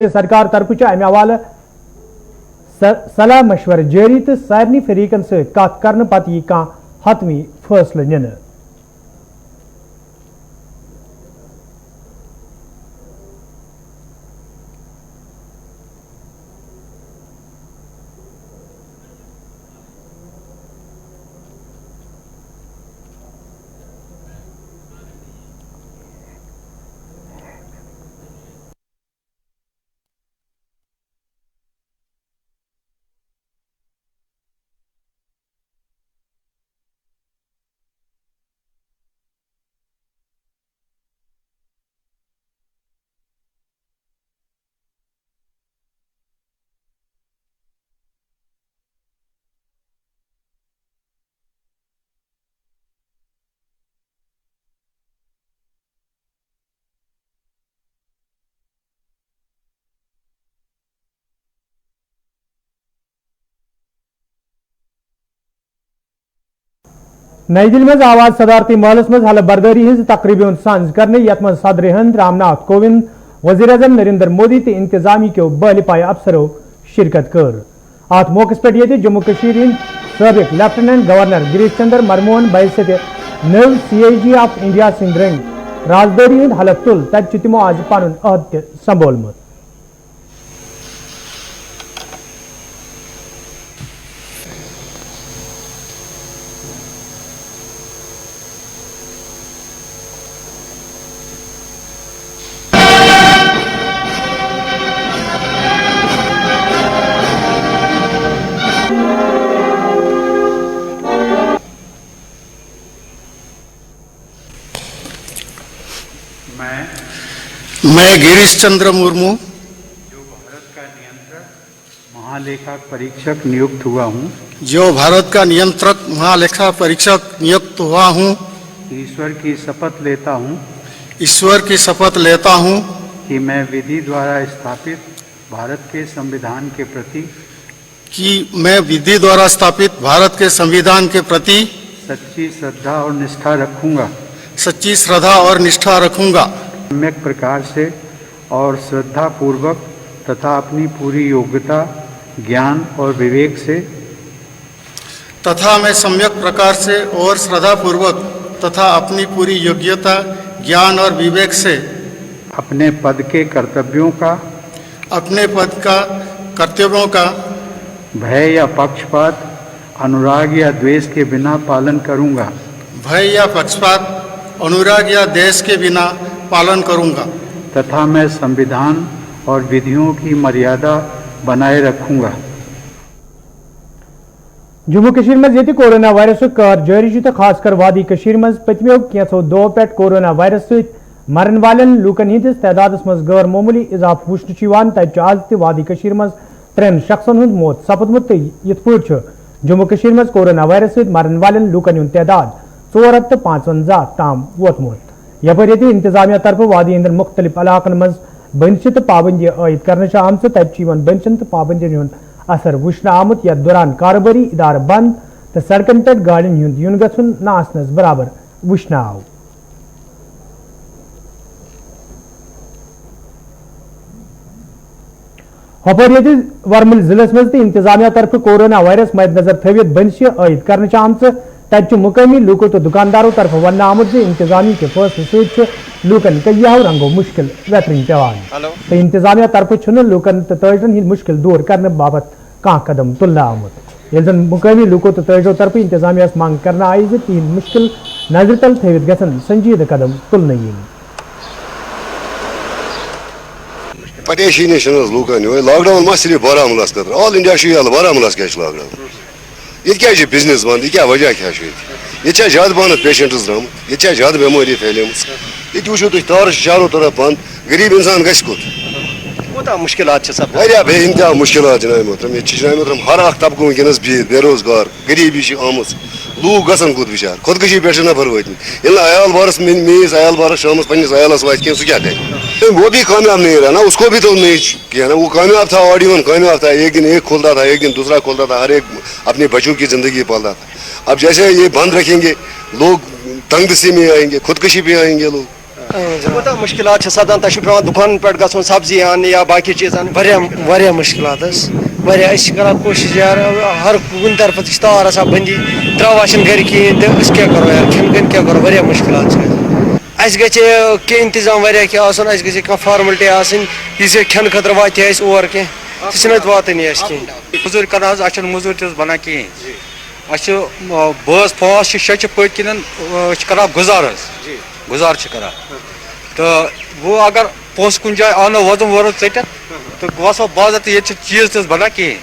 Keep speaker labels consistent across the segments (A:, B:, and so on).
A: सरकार तरफ अमे हवाले सलाह मशवर जारी तो सारे फरीकन सत कर पत यह कह हतमी फैसले निन। नई दिल्ली में आवाज सदारती महलस में हल बरदारी हज तकरीब सांझ करने यथ मं सदर हिंद रामनाथ कोविंद वजीर अजम नरेंद्र मोदी तो इंतजामी के बहल पाए अफसरों शिरकत कर। अत मौके पे जम्मू कश्मीर सबक लेफ्टिनेंट गवर्नर गिरीश चंद्र मरमोहन बहसियत नव CIG ऑफ इंडिया सिंध रंग राजदारी हंद हलफ तुल तब तमो आज पन अहद संभोलमुत।
B: मैं गिरीश चंद्र मुर्मू
C: जो भारत का नियंत्रक महालेखा परीक्षक नियुक्त हुआ हूँ ईश्वर की शपथ लेता हूँ कि मैं विधि द्वारा स्थापित भारत के संविधान के प्रति सच्ची श्रद्धा और निष्ठा रखूंगा सम्यक प्रकार से और श्रद्धा पूर्वक तथा अपनी पूरी योग्यता ज्ञान और विवेक से
B: मैं सम्यक प्रकार से और श्रद्धा पूर्वक तथा अपनी पूरी योग्यता ज्ञान और विवेक से
C: अपने पद के कर्तव्यों का भय या पक्षपात अनुराग या द्वेष के बिना पालन करूंगा तथा मैं संविधान और विधियों की मर्यादा बनाए रखूंगा।
A: जम्मू कश्मीर में ये कोरोना वायरस कहर जारी तो खासकर वादी कश्मीर में पतमो कैंसो दो पे कोरोना वायरस सहित मरन वालन लूकन हंदिस तादाद मज गैर मामूली इजाफ वुचन तब आज वादी कश्मीर में 3 शख्सन हंद मौत सपदमुत तो यथ पे जम्मू कश्मीर में कोरोना वायरस सहित मरन वालन लूकन हंद तादाद 455 ताम वोतमुत। यपर ये इंतजामिया तरफ वादी हंदन मुख्तलिफ इलाकन मज बंदिश तो पाबंदी आयद कर आम तब बंदिशन तो पाबंदियन हंद असर वुचन आमुत यथ दौरान कारोबारी इदार बंद तो सड़कन पे गाड़ियों हंद यून गन न आसनस बराबर वुचन आव। हपर ये वरमल जिलस मज इंतजामिया तरफ कोरोना वायरस मद्देनजर थवित बंदिश आयद कर आम तब मुकामी लूकों तो दुकानदारों तरफ वन आमुत इंतजामी के फैसले सहित लूकन कईयों रंगों मुश्किल वेतरन पेवान तो इंतजामिया तरफ लूकन तो ताजरन हंद मुश्किल दूर करने बाबत कह कदम तुलना आमुत ये मुकामी लूकों तो ताजरों तरफ इंतजामिया मांग करना आई तिहद मुश्किल नजर तल थवित गसन संजीद कदम तुलना yin।
D: परेशानी लूकन लॉकडाउन मा सिर्फ बारामुलास खतर ऑल इंडिया बारामुलास क्या लॉकडाउन ये बिजनेस बंद यह वजह क्या ये ज्यादा बंद पेशेंट्स द्राम ये ज्यादा बेमारी फैलम ये वो तुम तार चारों तरफ बंद गरीब इंसान गूत
E: मुश्किल
D: बे इंतहा मुश्किल जनाब मोहतरम ये जनाब मोहतरम हर अख तबक वनस बिहित बेरोजगार गरीबी आम लूक गसन कुत बिचार खुदकशी पे नफर वतम अयाल बारस मेस अयाल बारस शाम पन्नस अयालस वात क्या क्या करे वो भी कामयाब नहीं रहा ना उसको भी तो नहीं किया ना वो कामयाब था ऑड इवन कामयाब था एक दिन एक खोलता था एक दिन दूसरा खोलता था हर एक अपने बच्चों की जिंदगी पालता था। अब जैसे ये बंद रखेंगे लोग तंगदस्ती में आएंगे खुदकशी पे आएंगे लोग
E: کوتاہ مشکلات چھِ سپدان تۄہہِ چھُ پیٚوان دُکانن پٮ۪ٹھ گژھُن سبزی اَننہِ یا باقٕے چیٖز اَنٕنۍ
F: واریاہ مشکلات واریاہ أسۍ چھِ کران کوٗشِش یار ہر کُنہِ طرفہٕ تہِ چھِ تار آسان بندی ترٛاوان چھِنہٕ گرِ کِہیٖنۍ تہٕ أسۍ کیٛاہ کرو یار کھٮ۪ن گٔنۍ کیٛاہ کرو واریاہ مشکلات چھِ اَسہِ گژھِ کینٛہہ انتظام واریاہ کینٛہہ آسُن اَسہِ گژھِ کانٛہہ فارملٹی آسٕنۍ یُس یہِ کھٮ۪نہٕ خٲطرٕ واتہِ اَسہِ اور کینٛہہ سُہ چھِنہٕ اَتہِ واتٲنی اَسہِ کِہیٖنۍ
G: موٚزوٗرۍ کران حظ اَسہِ چھِنہٕ موٚزوٗرۍ تہِ حظ بنان کِہیٖنۍ اَسہِ چھِ بٲژ 5 6 چھِ پٔتۍ کِنۍ أسۍ چھِ کران گُزار حظ گُزار چھِ کران تہٕ وۄنۍ اگر پونٛسہٕ کُنہِ جایہِ آنو وۄزُم وۄرُم ژٔٹِتھ تہٕ وَسو بازر تہٕ ییٚتہِ چھِ چیٖز تہِ حظ بنان کِہیٖنۍ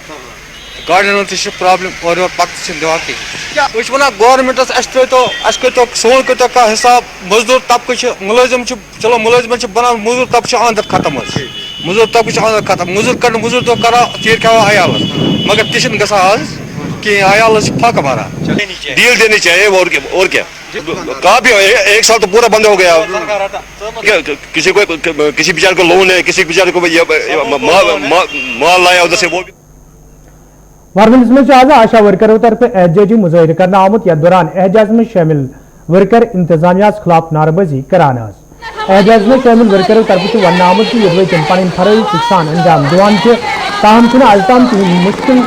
G: گاڑٮ۪ن ہُنٛد تہِ چھِ پرٛابلِم اورٕ یورٕ پَتہٕ چھِنہٕ دِوان کِہیٖنۍ أسۍ چھِ وَنان گورمٮ۪نٛٹَس اَسہِ کٔرۍتو سون کٔرۍتو کانٛہہ حِساب مٔزدوٗر طبقہٕ چھِ مُلٲزِم چھِ چلو مُلٲزِمَن چھِ بَنان موٚزوٗر طبقہٕ چھِ آمدَر ختم حظ موٚزوٗر طبقہٕ چھِ آمدَر ختم موٚزوٗر دۄہ کران ژیٖرۍ کھٮ۪وان عیالَس مگر تہِ چھِنہٕ گژھان آز کِہیٖنۍ عیالَس چھِ پھاکہٕ ماران
D: ڈیل دینی چاہیے اور کیا کافی 1 سال تو پورا بند ہو گیا کسی بیچارے کو لون ہے کسی بیچارے کو مال لایا ادھر سے وہ
A: وارمنس میں آز آشا ورکروں طرف احتجاجی مظاہرہ کرنا آمت یتھ دوران احتجاج میں شامل ورکر انتظامیہ خلاف نعرہ بازی کران احتجاج میں شامل ورکروں طرف ون آمت کہ یدوے تم پن فرض سان انجام دان تاہم آز تام تہذ مشکل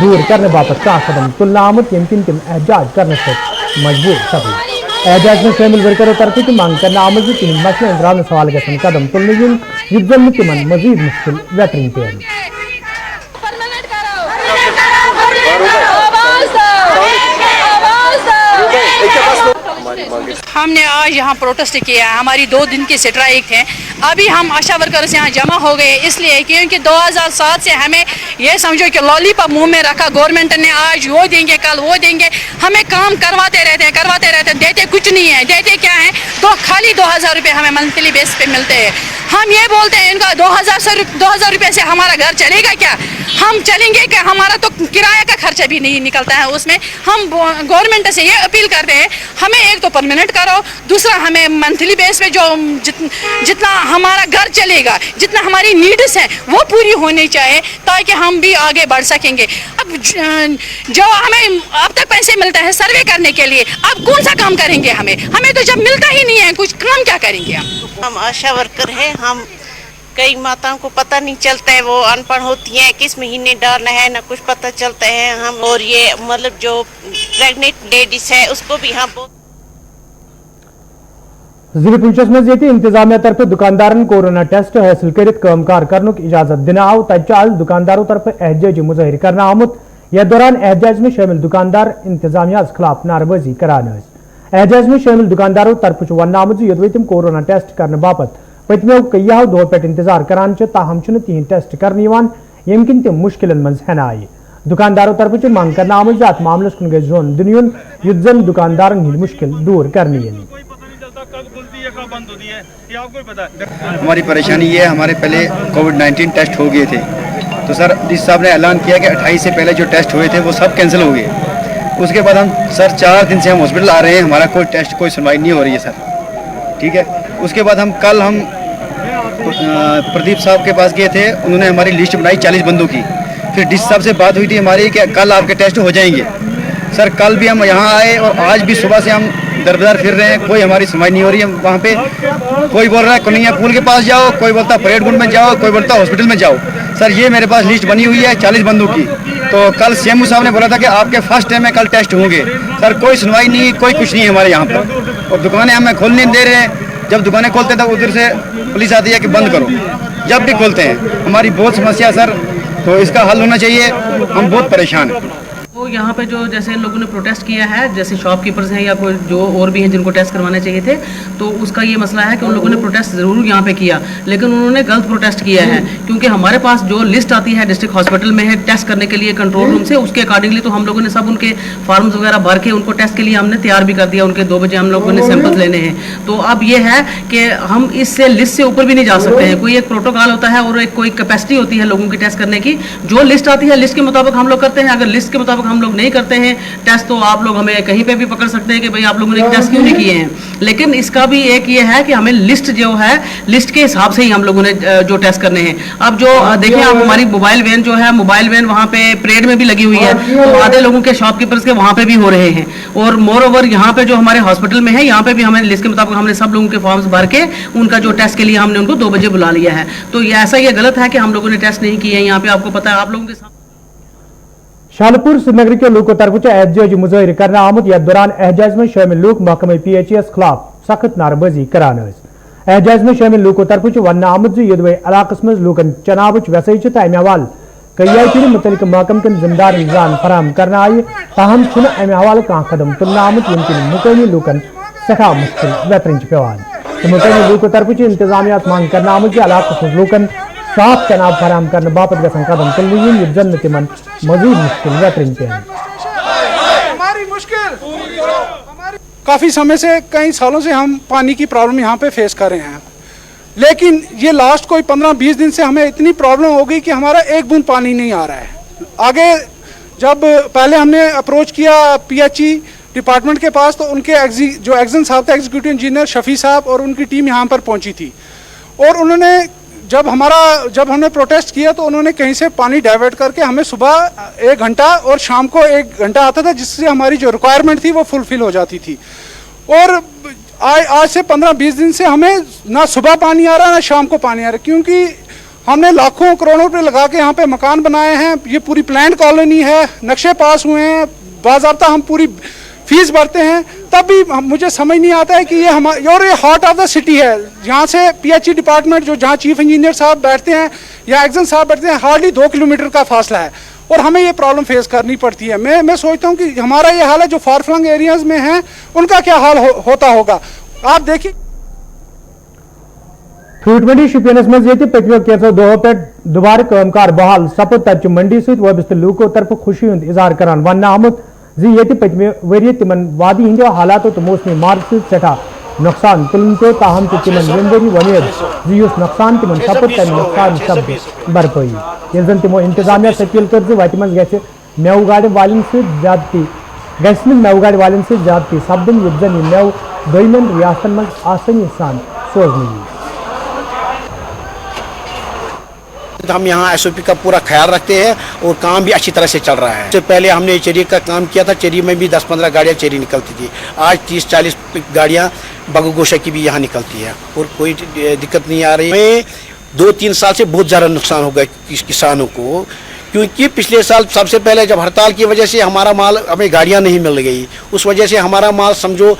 A: دور کرنے باپت کھانا قدم تلنا آمت یم کن تم احتجاج کرنے سے مجبور سپدی احتجاج میں شامل ورکروں طرف تہ مانگ کرنا آمت کہ تہذ مسئلہ انترانے سوال گھن قدم تلنے ین یت زن تمن مزید مشکل ویٹرن پی
H: ہم نے آج یہاں پروٹیسٹ کیا ہے ہماری 2 دن کی سٹرائک ہے ابھی ہم آشا ورکرز یہاں جمع ہو گئے اس لیے کیونکہ 2007 سے ہمیں یہ سمجھو کہ لالی پاپ منہ میں رکھا گورنمنٹ نے آج وہ دیں گے کل وہ دیں گے ہمیں کام کرواتے رہتے ہیں دیتے کچھ نہیں ہے دیتے کیا ہیں خالی 2000 روپے ہمیں منتھلی بیس پہ ملتے ہیں ہم یہ بولتے ہیں ان کا 2000 روپے سے ہمارا گھر چلے گا کیا ہم چلیں گے کہ ہمارا تو کرایہ کا خرچہ بھی نہیں نکلتا ہے اس میں ہم گورنمنٹ سے یہ اپیل کرتے ہیں ہمیں ایک تو پرماننٹ کرو دوسرا ہمیں منتھلی بیس پہ جو جتنا ہمارا گھر چلے گا جتنا ہماری نیڈس ہیں وہ پوری ہونی چاہیے تاکہ ہم بھی آگے بڑھ سکیں گے اب جو ہمیں اب تک پیسے ملتے ہیں سروے کرنے کے لیے اب کون سا کام کریں گے ہمیں تو جب ملتا ہی نہیں ہے کچھ کام کیا کریں گے
I: ہم آشا ورکر ہیں ہم کئی ماتاؤں کو پتہ نہیں چلتا ہے وہ ان پڑھ ہوتی ہیں کس مہینے ڈالنا ہے نہ کچھ پتہ چلتا ہے ہم اور یہ مطلب جو پریگننٹ لیڈیز ہے اس کو بھی ہم
A: ضلع پنچس مز یہ انتظامیہ طرف دکاندارن کورونا ٹیسٹ حاصل کرت کام کار کرنک اجازت دن آو تتہ آز دکانداروں طرف احتجاجی مظاہرہ کرنا آمت یتھ دوران احتجاج میں شامل دکاندار انتظامیہ خلاف نعرہ بازی کران احتجاج میں شامل دکانداروں طرف ون آمت یدوے تم کورونا ٹیسٹ کرنے باپت پتمو کئیو دہو پہ انتظار کران تاہم تہند ٹیسٹ کرنے یم کن تم مشکلن مز ہین آئی دکانداروں طرف مانگ کرنا آمت ات معاملس کن گژھِ زون دن یون یت زن دکاندارن ہند مشکل دور کرنے
J: ہماری پریشانی یہ ہے ہمارے پہلے کووڈ-19 ٹیسٹ ہو گئے تھے تو سر ڈی صاحب نے اعلان کیا کہ 28 سے پہلے جو ٹیسٹ ہوئے تھے وہ سب کینسل ہو گئے اس کے بعد ہم سر 4 دن سے ہم ہاسپٹل آ رہے ہیں ہمارا کوئی ٹیسٹ کوئی سنوائی نہیں ہو رہی ہے سر ٹھیک ہے اس کے بعد کل ہم پردیپ صاحب کے پاس گئے تھے انہوں نے ہماری لسٹ بنائی 40 بندوں کی پھر ڈی صاحب سے بات ہوئی تھی ہماری کہ کل آپ کے ٹیسٹ ہو جائیں گے سر کل بھی ہم یہاں آئے اور آج بھی صبح سے ہم دربدار پھر رہے ہیں کوئی ہماری سنوائی نہیں ہو رہی ہے وہاں پہ کوئی بول رہا ہے کنیا پول کے پاس جاؤ کوئی بولتا پریڈ گنڈ میں جاؤ کوئی بولتا ہاسپٹل میں جاؤ سر یہ میرے پاس لسٹ بنی ہوئی ہے 40 بندوں کی تو کل سی ایم او صاحب نے بولا تھا کہ آپ کے فرسٹ ٹائم میں کل ٹیسٹ ہوں گے سر کوئی سنوائی نہیں کوئی کچھ نہیں ہے ہمارے یہاں پر اور دکانیں ہمیں کھولنے نہیں دے رہے ہیں جب دکانیں کھولتے ہیں تو ادھر سے پولیس آتی ہے کہ بند کرو جب بھی کھولتے ہیں ہماری بہت سمسیا سر تو اس کا حل ہونا چاہیے ہم بہت پریشان ہیں
K: وہ یہاں پہ جو جیسے لوگوں نے پروٹیسٹ کیا ہے جیسے شاپ کیپرز ہیں یا کوئی جو اور بھی ہیں جن کو ٹیسٹ کروانے چاہیے تھے تو اس کا یہ مسئلہ ہے کہ ان لوگوں نے پروٹیسٹ ضرور یہاں پہ کیا لیکن انہوں نے غلط پروٹیسٹ کیا ہے کیونکہ ہمارے پاس جو لسٹ آتی ہے ڈسٹرکٹ ہاسپٹل میں ہے ٹیسٹ کرنے کے لیے کنٹرول روم سے اس کے اکارڈنگلی تو ہم لوگوں نے سب ان کے فارمز وغیرہ بھر کے ان کو ٹیسٹ کے لیے ہم نے تیار بھی کر دیا ان کے 2 بجے ہم لوگوں نے سیمپلز لینے ہیں تو اب یہ ہے کہ ہم اس سے لسٹ سے اوپر بھی نہیں جا سکتے ہیں کوئی ایک پروٹوکال ہوتا ہے اور ایک کوئی کیپیسٹی ہوتی ہے لوگوں کی ٹیسٹ کرنے کی جو لسٹ آتی ہے لسٹ کے مطابق ہم لوگ کرتے ہیں اگر لسٹ کے مطابق ہم हम लोग नहीं करते हैं टेस्ट तो आप लोग हमें कहीं पे भी पकड़ सकते हैं कि भाई आप लोगों ने टेस्ट क्यों नहीं किए हैं। लेकिन इसका भी एक ये है कि हमें लिस्ट जो है, लिस्ट के हिसाब से ही हम लोगों ने जो टेस्ट करने हैं। अब जो देखिए आप हमारी मोबाइल वैन जो है, मोबाइल वैन वहाँ पे परेड में भी लगी हुई है, तो आधे लोगों के शॉपकीपर्स के वहाँ पे भी हो रहे हैं। और मोर ओवर यहाँ पे जो हमारे हॉस्पिटल में है, यहाँ पे भी हमें लिस्ट के मुताबिक हमने सब लोगों के फॉर्म्स भर के उनका जो टेस्ट के लिए हमने उनको 2 बजे बुला लिया है। तो ये ऐसा ये गलत है कि हम लोगों ने टेस्ट नहीं किए हैं। यहाँ पे आपको पता है आप लोगों के साथ
A: शालपुर श्रीनगर के लोगों तरफ एहतजाजी मुजाहिर करना आमुद यथ दौरान एहजाज में शामिल लोग महकमे PHS खिलाफ सख्त नारेबाजी करान। एहजाज में शामिल लोगों तरफ वन आमुद यदवे इलाकस मज लूकन चनाब वैसे अमे हवाल कई फिर मुतलिक महकम कन जिम्मेदार जान फराम करना आये, ताहम अमे हवाल कह कदम तुलना आमुत यम मुकामी लूकन सठा मुश्किल वेतरन पेवान। मुकामी लोगों तरफ इंतजामिया मांग करना आमुद इलाकस मज लूकन साफ चनाब फराम करने बापत गसन कदम तुलन जन तिमन मजीद मुश्किल वेतरन पे।
L: हमारी मुश्किल काफ़ी समय से, कई सालों से हम पानी की प्रॉब्लम यहाँ पे फेस कर रहे हैं, लेकिन ये लास्ट कोई 15-20 दिन से हमें इतनी प्रॉब्लम हो गई कि हमारा एक बूंद पानी नहीं आ रहा है। आगे जब पहले हमने अप्रोच किया PHE डिपार्टमेंट के पास, तो उनके जो एक्जन साहब थे, एग्जीक्यूटिव इंजीनियर शफी साहब और उनकी टीम यहाँ पर पहुँची थी, और उन्होंने जब हमने प्रोटेस्ट किया तो उन्होंने कहीं से पानी डाइवर्ट करके हमें सुबह 1 घंटा और शाम को 1 घंटा आता था, जिससे हमारी जो रिक्वायरमेंट थी वो फुलफिल हो जाती थी। और आज से 15-20 दिन से हमें ना सुबह पानी आ रहा ना शाम को पानी आ रहा, क्योंकि हमने लाखों करोड़ों रुपए लगा के यहाँ पे मकान बनाए हैं। ये पूरी प्लान्ड कॉलोनी है, नक्शे पास हुए हैं, बाज़ाब्ता हम पूरी फीस भरते हैं, तब भी मुझे समझ नहीं आता है कि ये हार्ट ऑफ द सिटी है। यहाँ से PHE डिपार्टमेंट जो जहाँ चीफ इंजीनियर साहब बैठते हैं या एक्जन साहब बैठते हैं, हार्डली 2 किलोमीटर का फासला है, और हमें ये प्रॉब्लम फेस करनी पड़ती है। मैं सोचता हूँ कि हमारा ये हाल है, जो फार फ्लंग एरियाज में हैं उनका क्या हाल होता होगा। आप देखिए
A: फ्रूट मंडी शुपियनस मज ये पत्मो कैसो दोह पे दोबारा कामकार बहाल सपद तब मंडी सत वबस्त लूको तरफ खुशी हुंद इजहार करान वन आमुत ये पत्मे वरी तिमन वादी हिंदो हालात तो मौसमी मार्च सठा नुकसान तुलन पे, ताहम तिमन जिंदगी वनेद नुकसान तिमन सपद तम नुकसान सब भरपाई। ये जन तिमो इंतजामिया अपील कर वत मज ग मेव गाड़ वालन ज्यादती मेव गाड़ वालन ज्यादती सपदन ये जन मेव दोन रियासतन मज आसानी सान सोजन।
M: हम यहाँ SOP का पूरा ख्याल रखते हैं और काम भी अच्छी तरह से चल रहा है। इससे पहले हमने चेरी का काम किया था, चेरी में भी 10-15 गाड़ियाँ चेरी निकलती थी, आज 30-40 गाड़ियाँ बगोगोशा की भी यहाँ निकलती है और कोई दिक्कत नहीं आ रही है। 2-3 साल से बहुत ज़्यादा नुकसान हो गया किसानों को, क्योंकि पिछले साल सबसे पहले जब हड़ताल की वजह से हमारा माल, हमें गाड़ियाँ नहीं मिल गई, उस वजह से हमारा माल समझो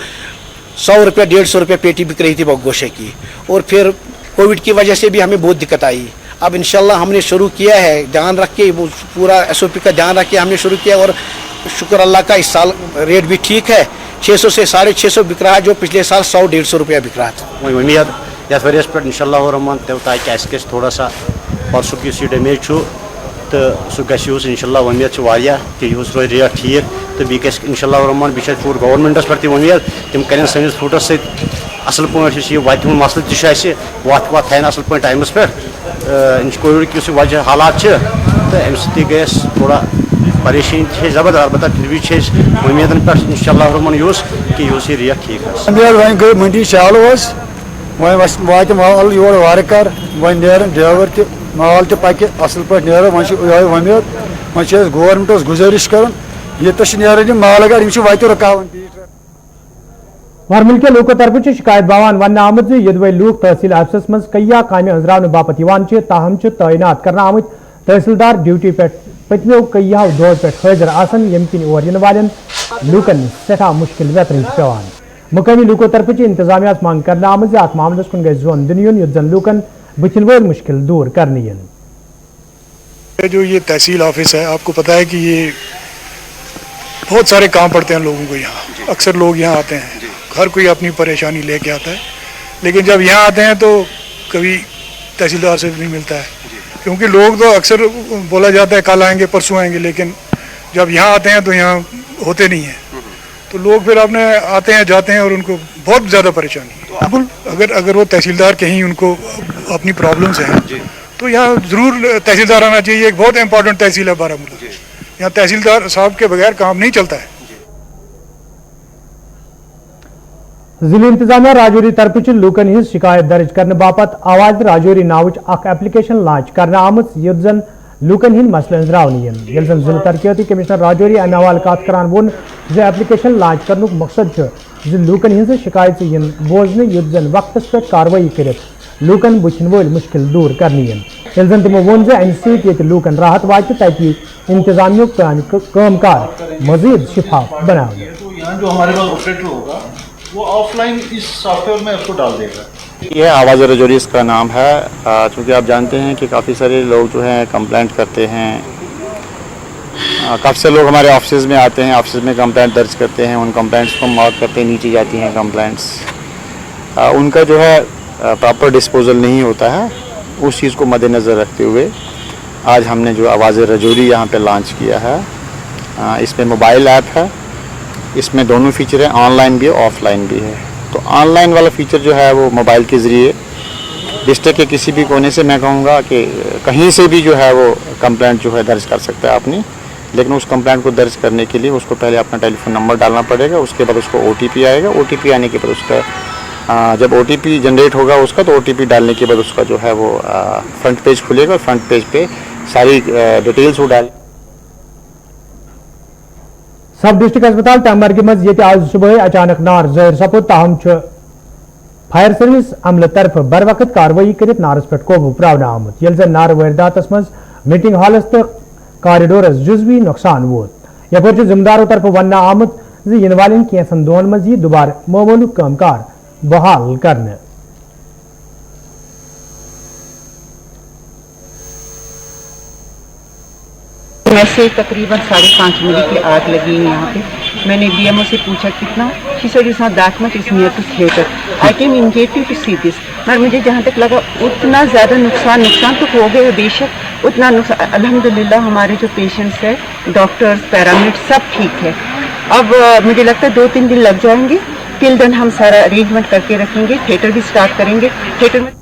M: 100 रुपये 150 रुपये पेटी बिक रही थी बगोगोशा की, और फिर कोविड की वजह से भी हमें बहुत दिक्कत आई। अब इंशाल्लाह हमने शुरू किया है, ध्यान रख के पूरा SOP का ध्यान रख के हमने शुरू किया, और शुक्र अल्लाह का इस साल रेट भी ठीक है, 600 से 650 बिक रहा है, जो पिछले साल 100-150 रुपया बिक रहा था।
N: वही उम्मीद यथ वरियस पे इंशाल्लाह रहमान ताकि थोड़ा सा परसुक डैमेज तो सह गस इंशाल्लाह उम्मीद कि रोज रेट ठीक, तो बी इंशाल्लाह रहमान बी पूर गवर्नमेंटस पे उम्मीद तम कर सैनिस फ्रूटस सत असल पे वत मसल तथ वत थन असल पे टाइमस पे कोविड की वजह हालात तो अम गए थोड़ा परेशानी जबरदस्त, अलबत्ता फिर भी उम्मीदन पे इंशाल्लाह रहमान कि ये रेट ठीक
O: वन गई मंडी चाल वात माल योर वार कर वन ड्राइवर त माल त पक असल पे वन उम्मीद वन गवर्नमेंटस गुजारिश कर ये माल अगर वत रुकान।
A: वरमिल के लोगों तरफ शिकायत बवान वन आमुद यदवे लूक तहसील ऑफिस मज कई कामें अंजरावन बापत ताहम तैनात करना आमुत तहसीलदार ड्यूटी पे पत्मो कई दौर पे हाजिर आसन यम किन और इन वालन लूकन सठा मुश्किल वेतरन पेवान। मुकामी लोगों तरफ इंतजामिया मांग करना आमुद अत मामलस कुन गई जोन दिन युन युत जन लूकन बुथिन वो मुश्किल दूर करनी।
P: जो ये तहसील ऑफिस है, आपको पता है कि ये बहुत सारे काम पड़ते हैं लोगों को, यहाँ अक्सर लोग यहाँ आते हैं, हर कोई अपनी परेशानी लेके आता है, लेकिन जब यहाँ आते हैं तो कभी तहसीलदार से नहीं मिलता है, क्योंकि लोग तो अक्सर बोला जाता है कल आएंगे परसों आएंगे, लेकिन जब यहाँ आते हैं तो यहाँ होते नहीं हैं, तो लोग फिर अपने आते हैं जाते हैं और उनको बहुत ज़्यादा परेशानी है। अगर वो तहसीलदार कहीं उनको अपनी प्रॉब्लम्स हैं तो यहाँ ज़रूर तहसीलदार आना चाहिए। एक बहुत इंपॉर्टेंट तहसील है बारामूला, यहाँ तहसीलदार साहब के बगैर काम नहीं चलता है।
A: जिले इंतजामिया राजौरी तरफ लूकन हज शिकायत दर्ज करने बापत आवाज राजौरी नावच अख एप्लीकेशन लांच करने आमत युत जन लूकन हंद मसले अंजरावन यल जन जिला तरक्याती कमिश्नर राजौरी अमे हवाले कत करान वोन जे एप्लीकेशन लांच करनुक मकसद लूकन हज शिकायत इन बोजने युत जन वक्तस पे कार्रवाई कर लूकन बुछन वोल मुश्किल दूर करनी यल जन तमो वोन जे अमि सत लूकन राहत वात ताकि इंतजामिया कामकार मजीद शिफाफ बनावे।
Q: यहाँ जो हमारे पास ऑपरेटर होगा वो ऑफलाइन इस सॉफ्टवेयर में उसको डाल देगा।
N: ये आवाज़ राजौरी इसका नाम है। चूँकि आप जानते हैं कि काफ़ी सारे लोग जो हैं कंप्लेंट करते हैं, काफ़ी सारे लोग हमारे ऑफिस में आते हैं, ऑफिस में कंप्लेंट दर्ज करते हैं, उन कंप्लेंट्स को मार्क करते नीचे जाती हैं कंप्लेंट्स, उनका जो है प्रॉपर डिस्पोजल नहीं होता है। उस चीज़ को मद्देनज़र रखते हुए आज हमने जो आवाज़ राजौरी यहाँ पे लॉन्च किया है, इसमें मोबाइल ऐप है, इसमें दोनों फीचर हैं, ऑनलाइन भी है ऑफलाइन भी है। तो ऑनलाइन वाला फीचर जो है वो मोबाइल के ज़रिए डिस्ट्रिक्ट के किसी भी कोने से, मैं कहूँगा कि कहीं से भी जो है वो कंप्लेंट जो है दर्ज कर सकता है अपनी। लेकिन उस कंप्लेंट को दर्ज करने के लिए उसको पहले अपना टेलीफोन नंबर डालना पड़ेगा, उसके बाद उसको OTP आएगा, OTP आने के बाद उसका जब OTP जनरेट होगा उसका, तो OTP डालने के बाद उसका जो है वो फ्रंट पेज खुलेगा, फ्रंट पेज पे सारी डिटेल्स वो डाल।
A: सब डिस्ट्रिक्ट अस्पताल टंगमर्ग मज ये आज सुबह अचानक नार जहर सपुद, ताहम फायर सर्विस अमल तरफ बर वक्त कार्रवाई कर नारस पे काबू प्रावन आमुत यल जन नार वारदातस मज मीटिंग हॉलस तो कॉरिडोरस जुजवी नुकसान वोत। यपर जिम्मेदारों तरफ वन आमुत इन वालन कैसन दोन मज दोबारा मामूलू कामकार बहाल करने।
R: ऐसे तकरीबन 5:30 मिनट की आग लगी है यहाँ पे। मैंने DMO से पूछा कितना, she said it's not that much, it's near to theater. I came immediately to see this. मगर मुझे जहाँ तक लगा उतना ज़्यादा नुकसान तो हो गया बेशक, उतना नुकसान अल्हम्दुलिल्लाह हमारे जो पेशेंट्स हैं, डॉक्टर्स, पैरामेडिक्स सब ठीक है। अब मुझे लगता है 2-3 दिन लग जाएंगे। टिल देन हम सारा अरेंजमेंट करके रखेंगे, थिएटर भी स्टार्ट करेंगे। थिएटर में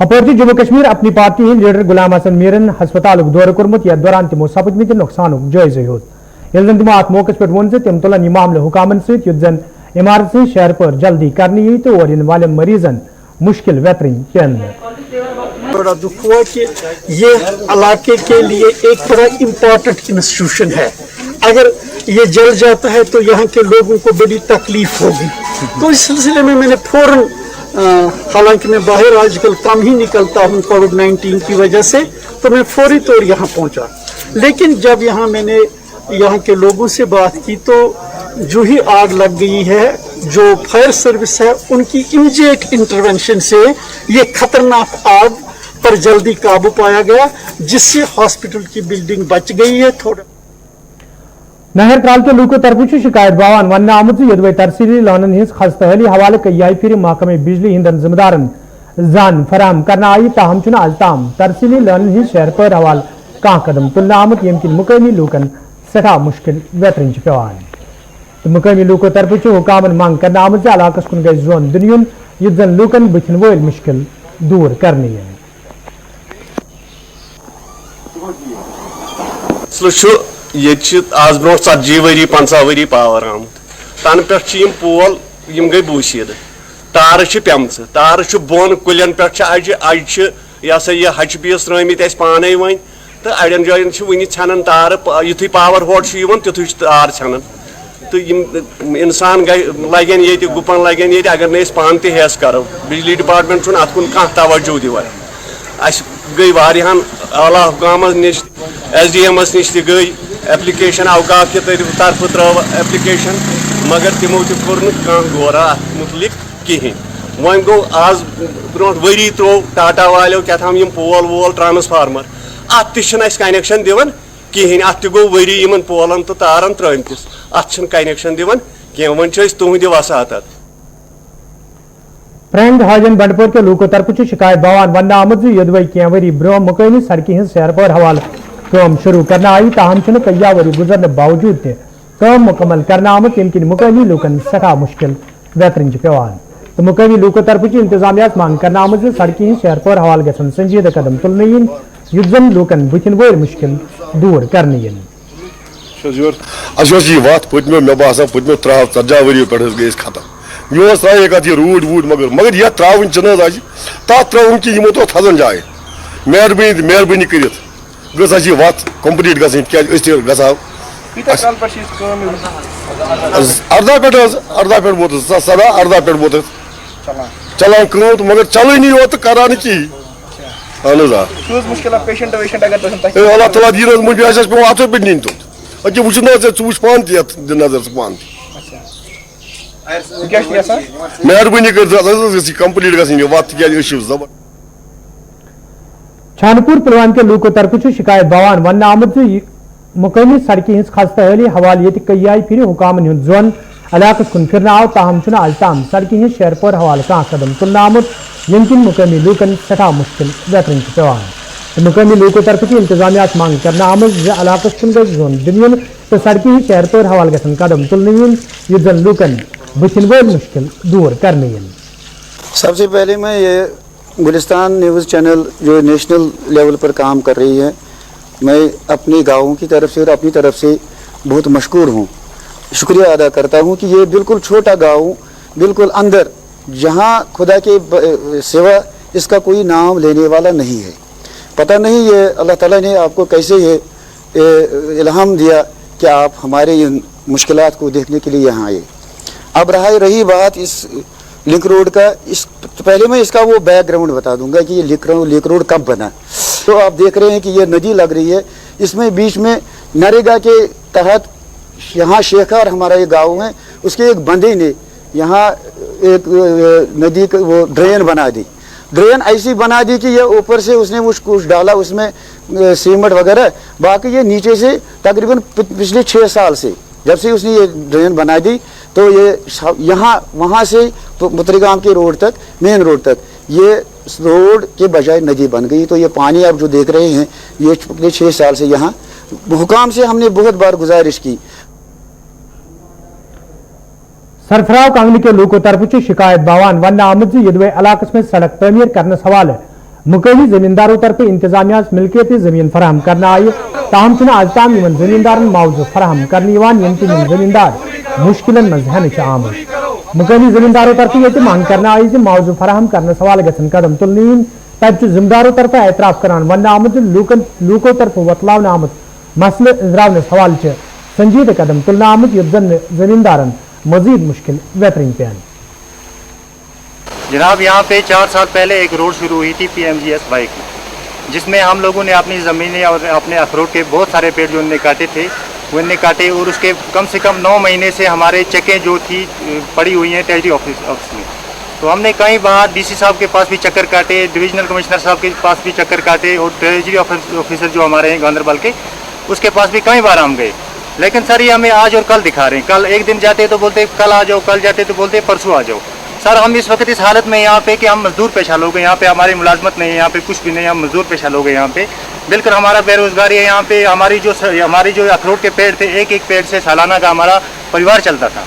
A: अपरती जम्मू कश्मीर अपनी पार्टी हंद लीडर गुलाम हसन मीरन हस्पताल दौर कोर्मुत, यथ दौरान तमो सपदमित नुकसान जायजे हेत। यल जन तमो अत मौके पे वोन तम तुलन यह मामले हुकामन सत युत जन इमारत से शहर पर जल्दी करनी यी तो और इन वाले मरीजन मुश्किल वेतरिन पेन।
S: बड़ा दुख हुआ कि ये इलाके के लिए एक बड़ा इम्पोर्टेंट इंस्टीट्यूशन है, अगर ये जल जाता है तो यहाँ के लोगों को बड़ी तकलीफ होगी। तो इस सिलसिले में मैंने फौरन, हालांकि मैं बाहर आजकल कम ही निकलता हूँ कोविड-19 की वजह से, तो मैं फौरी तौर यहाँ पहुँचा। लेकिन जब यहाँ मैंने यहाँ के लोगों से बात की तो जो ही आग लग गई है, जो फायर सर्विस है उनकी इमीडिएट इंटरवेंशन से ये खतरनाक आग पर जल्दी काबू पाया गया, जिससे हॉस्पिटल की बिल्डिंग बच गई है। थोड़ा
A: नहर त्राल के लूको तरफ शिकायत बावान वन आमुत यदवे तरसीली लानन हिज खस्तहली हवाले कई फिर महकमे बिजली हिंदन जिम्मेदारन जान फराम करना आई, ताहम चुना आज ताम तरसीली लानन हिज शहर पर हवाल कह कदम तुलना आमुत यमकिन मुकामी लूकन सठा मुश्किल वेतरिन पेवान। तो मुकामी लूको तरफ हुकामन मांग करना आमुत इलाकस कुन गई जोन दुनियन युत जन लूकन बुथन वोल मुश्किल दूर करनी है।
T: ये आज ब्रो 40 वरी 50 वरी पावर आमुत, तन पे पोल गई बूसीद, तार पेमच, तार बोन कुलन पे अज यह सा यह हच पीस त्रमित पाने वन, तो अड़न जायन वन छानन तार, युथ पावर होट तुथ तार छानन, तो इंसान लगन ये गुपन लगन ये अगर न पान तेस करो। बिजली डिपार्टमेंट अत कुन कह तवज्जो दिवान। अस गई वारियान आला हुकाम नश SDM नश गई एप्लीकेशन अवकाफ के तरफ त्रो एप्लीकेशन, मगर तमो कोर गौरा अत मुतलिक कहें। वन गो आज ब्रो वरी त्रो टाटा वालों क्या था पोल वोल ट्रांसफार्मर अत कनेक्शन दिवन कहें, अत गो वरी इन पोलन तो तारन त्रमतिस, अत कनेक्शन दिवन कह। वन तुहद वसात
A: फ्रेंड हाजन बंडपोर के लूको तरफ शिकायत बावान वन आमुत यदवे क्या वरी ब्रो मुकामी सड़क हज सैर पर हवाल काम शुरू करना आई, ताहम कया वरी गुजरने बावजूद काम मुकम्मल करना आमुत यमकिन मुकामी लूकन सठा मुश्किल वेतरिन पेवान। तो मुकामी लूको तरफ इंतजामिया मांग करना आमुत सड़क हज सैर पर हवाल गसन संजीदा कदम तुलने युत जन लूकन बुथन वोल मुश्किल دور کرنے ین
D: یہ وت پتمو مے باسان پتمو 13 ؤری پہ گئی ختم مے ترائے کت یہ روڈ ووڈ مگر یہ تراؤن چھ تک تراؤن کہ یمو تو تھزن جائے مہربانی کرت گھس یہ وت کمپلیٹ گھن کیا گھو 18 پہ ووت 17 پہ ووت چلان تو مگر چلانی یوت کران کہین اہن اللہ تعالیٰ دین مجھے پہ اتھو پہ نین توت اکہ وچ وچ پان تہ نظر ثہ پان مہربانی کر کمپلیٹ گھن یہ وت تک زبر
A: چھانپور پلوام کے لوکو طرف شکایت بوان ون آمد مقامی سڑکہ ہز خستہ حالی حوالہ یہ کئی آئی پھر حکامن ہند زون علاقہ کن پھر آو تاہم آج تام سڑکہ ہز شہر پور حوالہ کھانا قدم تلنا آمت یم کن مقامی لوکن سٹھا مشکل ویترن پیوان مقامی لوکو طرف انتظامیہ مانگ کرنا آمت علاقہ کن گز زون دن تو سڑکہ ہز شہر پور حوالہ گھن قدم تلنے یہ زن لوکن بچن ول مشکل دور کرنے
O: سب سے پہلے میں یہ گلستان نیوز چینل جو نیشنل لیول پر کام کر رہی ہے میں اپنے گاؤں کی طرف سے اور اپنی طرف سے بہت مشکور ہوں شکریہ ادا کرتا ہوں کہ یہ بالکل چھوٹا گاؤں بالکل اندر جہاں خدا کے سوا اس کا کوئی نام لینے والا نہیں ہے پتہ نہیں یہ اللہ تعالیٰ نے آپ کو کیسے یہ الہام دیا کہ آپ ہمارے ان مشکلات کو دیکھنے کے لیے یہاں آئے اب رہی بات اس لنک روڈ کا پہلے میں اس کا وہ بیک گراؤنڈ بتا دوں گا کہ یہ لنک روڈ کب بنا تو آپ دیکھ رہے ہیں کہ یہ ندی لگ رہی ہے اس میں بیچ میں نریگا کے تحت یہاں شیخار ہمارا یہ گاؤں ہے اس کے ایک بندے نے یہاں ایک ندی وہ ڈرین بنا دی ڈرین ایسی بنا دی کہ یہ اوپر سے اس نے کچھ ڈالا اس میں سیمنٹ وغیرہ باقی یہ نیچے سے تقریباً پچھلے 6 سال سے جب سے اس نے یہ ڈرین بنا دی تو یہ یہاں وہاں سے متریگام کے روڈ تک مین روڈ تک یہ روڈ کے بجائے ندی بن گئی تو یہ پانی آپ جو دیکھ رہے ہیں یہ پچھلے 6 سال سے یہاں حکام سے ہم نے بہت بار گزارش کی
A: سرفراہ کانگنی کے لوکو طرف شکایت باوان ون آمد یدوے علاقہ میں سڑک تعمیر کرنے حوالہ مقامی زمینداروں طرف انتظامیہ ملکیت زمین فراہم کرنا آئی تاہم آج تام ان زمیندار معاوضہ فراہم کرنے یم زمیندار مشکلن مز ہینچ آمد مقامی زمینداروں طرف یہ مانگ کرنا آئی معاوضہ فراہم کرنے حوالہ گھن قدم تلن تب ذمہ داروں طرف اعتراف کران ون آمد لوکو طرف وتلاؤن آمد مسئلہ انزراؤن حوالہ سنجیدہ قدم تلنا آمد یہ زن زمیندارن مزید مشکل بہترین پیان
N: جناب یہاں پہ 4 سال پہلے ایک روڈ شروع ہوئی تھی PMGS بائی کی جس میں ہم لوگوں نے اپنی زمینیں اور اپنے اخروٹ کے بہت سارے پیڑ جو انہوں نے کاٹے تھے وہ انہوں نے کاٹے اور اس کے کم سے کم 9 مہینے سے ہمارے چکیں جو تھی پڑی ہوئی ہیں ٹریجری آفس میں تو ہم نے کئی بار DC صاحب کے پاس بھی چکر کاٹے ڈویژنل کمشنر صاحب کے پاس بھی چکر کاٹے اور ٹریجری آفیسر جو ہمارے ہیں گاندربل کے اس کے پاس بھی کئی بار ہم گئے لیکن سر یہ ہمیں آج اور کل دکھا رہے ہیں کل ایک دن جاتے تو بولتے کل آ جاؤ کل جاتے تو بولتے پرسوں آ جاؤ سر ہم اس وقت اس حالت میں یہاں پہ کہ ہم مزدور پیشہ لوگ ہیں یہاں پہ ہماری ملازمت نہیں ہے یہاں پہ کچھ بھی نہیں ہم مزدور پیشہ لوگ ہیں یہاں پہ بالکل ہمارا بے روزگاری ہے یہاں پہ ہماری جو اخروٹ کے پیڑ تھے ایک پیڑ سے سالانہ کا ہمارا پریوار چلتا تھا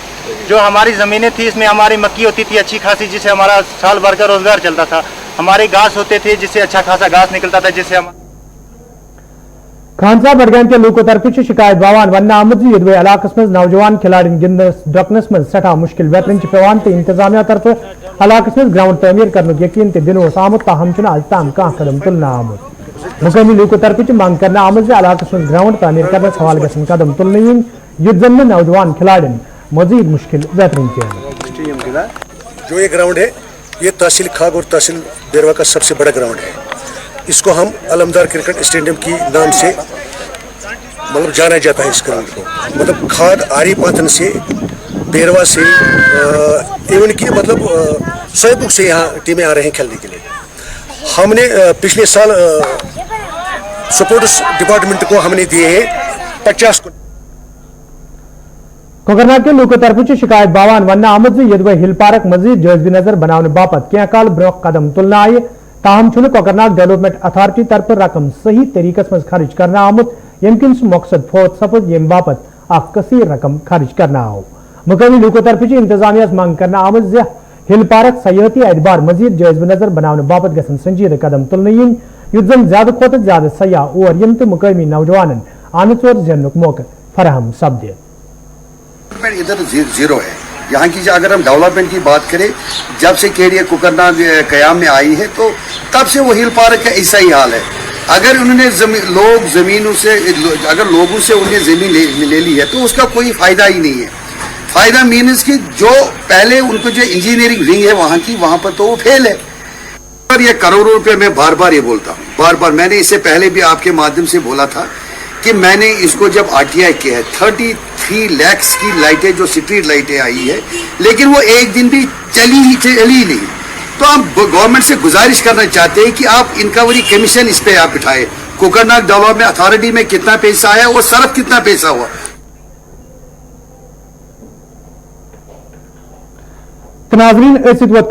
N: جو ہماری زمینیں تھی اس میں ہماری مکی ہوتی تھی اچھی خاصی جس سے ہمارا سال بھر کا روزگار چلتا تھا ہمارے گھاس ہوتے تھے جس سے اچھا خاصا گھاس نکلتا تھا جس سے
A: خانسا بڈگام کے لوکو طرف شکایت باوان ون آمد یدوے علاقہ من نوجوان کھلاڑین گندنس ڈکنس من سٹھا مشکل بہترین پیوان تو انتظامیہ طرف علاقہ من گراؤنڈ تعمیر کرنے یقین دن آمد تاہم آج تام کھانا قدم تلنا آمد مقامی لوکو طرف مانگ کرنا آمد علاقہ من گراؤنڈ تعمیر کرنے حوالہ گھن قدم تلن یہ زن نوجوان کھلاڑین مزید مشکل بہترین پیان
U: جو یہ گراؤنڈ ہے یہ تحصیل کھاگ اور تحصیل بیروا کا سب سے بڑا گراؤنڈ ہے اس کو ہم علمدار کرکٹ اسٹیڈیم کی نام سے مطلب جانا جاتا ہے اس گراؤنڈ کو مطلب کھاگ آری پاتن سے بیروا سے ایون کی مطلب سوئبک سے یہاں ٹیمیں آ رہے ہیں کھیلنے کے لیے ہم نے پچھلے سال سپورٹس ڈپارٹمنٹ کو ہم نے دیے ہیں 50
A: کوکرناگ کے لوکو طرف شکایت باوان ون آمد یدوے ہل پارک مزید جائزہ نظر بنانے باپت کیا کال برو قدم تلنا آئی تاہم کوکرناگ ڈیولپمنٹ اتھارٹی طرف رقم صحیح طریقہ من خرچ کرنا آمت یمکن سہ مقصد فوت سپد یم باپت اخ کثیر رقم خرچ کرنا آو مقامی لوکو طرف انتظامیہ مانگ کرنا آمد ہل پارک سیاحتی اعتبار مزید جائزہ نظر بنانے باپت گھن سنجیدہ قدم تلن युत जन ज्यादा खोत ज्यादा सयाह और यम तो मुकामी नौजवान आनच और जन्नुक मौका फराहम सपदे।
U: इधर जीरो है। यहाँ की अगर हम डेवलपमेंट की बात करें, जब से केडिया कुकरनाग कयाम में आई है तो तब से वो हिल पार्क का ऐसा ही हाल है। अगर उन्होंने जमीनों से अगर लोगों से उन्हें जमीन ले ली है तो उसका कोई फायदा ही नहीं है। फायदा मीन्स कि जो पहले उनको जो इंजीनियरिंग विंग है वहाँ की, वहाँ पर तो वो फेल है। पर ये करोड़ों रुपए मैं बार बार ये बोलता हूँ, बार बार मैंने इससे पहले भी आपके माध्यम से बोला था कि मैंने इसको जब RTI किया है 33 लाख की लाइटें जो स्ट्रीट लाइटें आई है, लेकिन वो एक दिन भी चली नहीं। तो हम गवर्नमेंट से गुजारिश करना चाहते हैं कि आप इनक्वायरी कमीशन इस पे आप बिठाए। कोकरनाग डेवलपमेंट अथॉरिटी में कितना पैसा आया और सर्फ कितना पैसा हुआ।
A: नाज़रीन